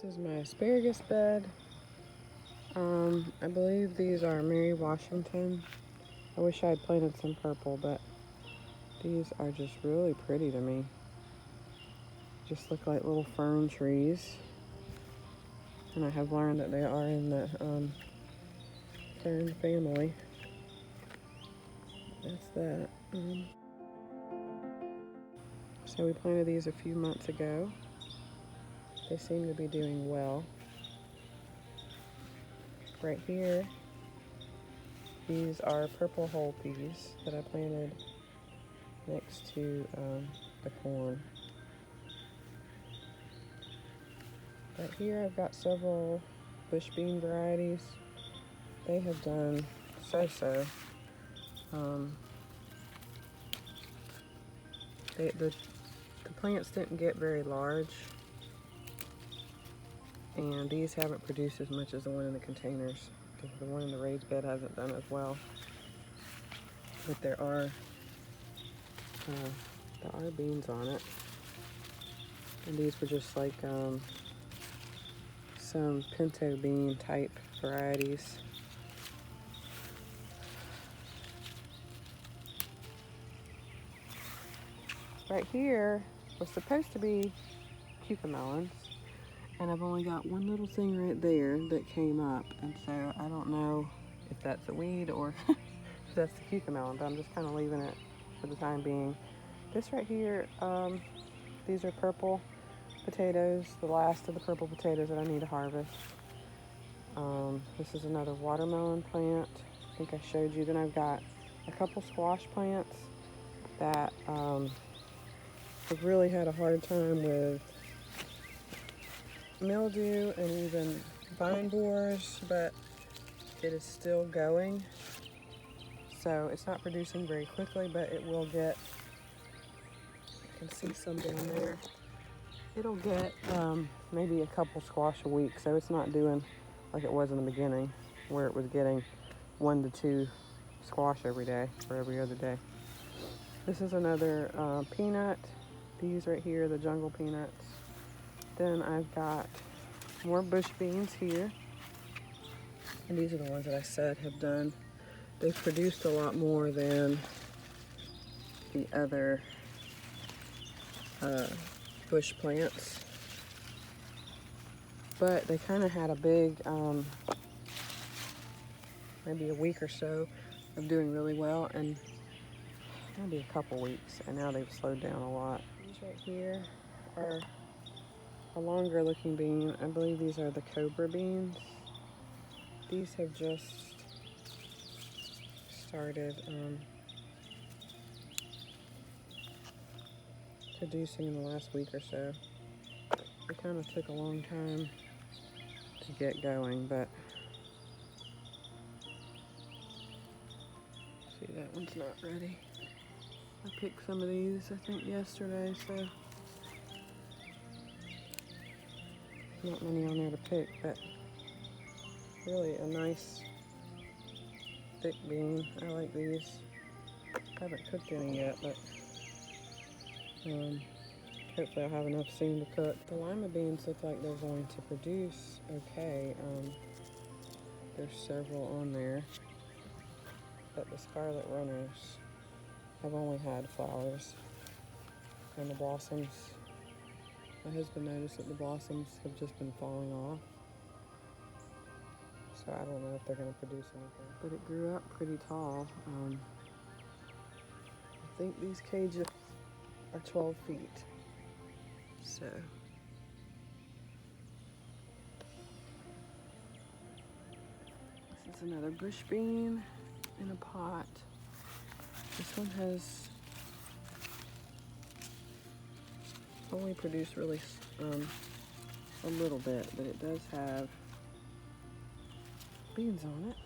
This is my asparagus bed. I believe these are Mary Washington. I wish I had planted some purple, but these are just really pretty to me. Just look like little fern trees. And I have learned that they are in the fern family. That's that. So we planted these a few months ago. They seem to be doing well. Right here, these are purple whole peas that I planted next to the corn. Right here I've got several bush bean varieties. They have done so-so. The plants didn't get very large, and these haven't produced as much as the one in the containers. The one in the raised bed hasn't done as well. But there are beans on it. And these were just like some pinto bean type varieties. Right here was supposed to be cucamelons, and I've only got one little thing right there that came up, and so I don't know if that's a weed or if that's the cucamelon, but I'm just kind of leaving it for the time being. This right here, these are purple potatoes, the last of the purple potatoes that I need to harvest. This is another watermelon plant. I think I showed you. Then I've got a couple squash plants that have really had a hard time with mildew and even vine borers, but it is still going. So it's not producing very quickly, but it will get, you can see some down there. It'll get maybe a couple squash a week, so it's not doing like it was in the beginning, where it was getting 1 to 2 squash every day or every other day. This is another peanut. These right here, the jungle peanuts. Then I've got more bush beans here. And these are the ones that I said have done. They've produced a lot more than the other bush plants. But they kind of had a big, maybe a week or so of doing really well, and maybe a couple weeks, and now they've slowed down a lot. These right here are a longer looking bean. I believe these are the cobra beans. These have just started producing in the last week or so. It kind of took a long time to get going, but see, that one's not ready. I picked some of these, I think, yesterday, so not many on there to pick, but really a nice thick bean. I like these. I haven't cooked any yet, but hopefully I'll have enough soon to cook. The lima beans look like they're going to produce okay. There's several on there, but the scarlet runners have only had flowers, and the blossoms, my husband noticed that the blossoms have just been falling off. So I don't know if they're going to produce anything. But it grew up pretty tall. I think these cages are 12 feet. So this is another bush bean in a pot. This one has only produced really a little bit, but it does have beans on it.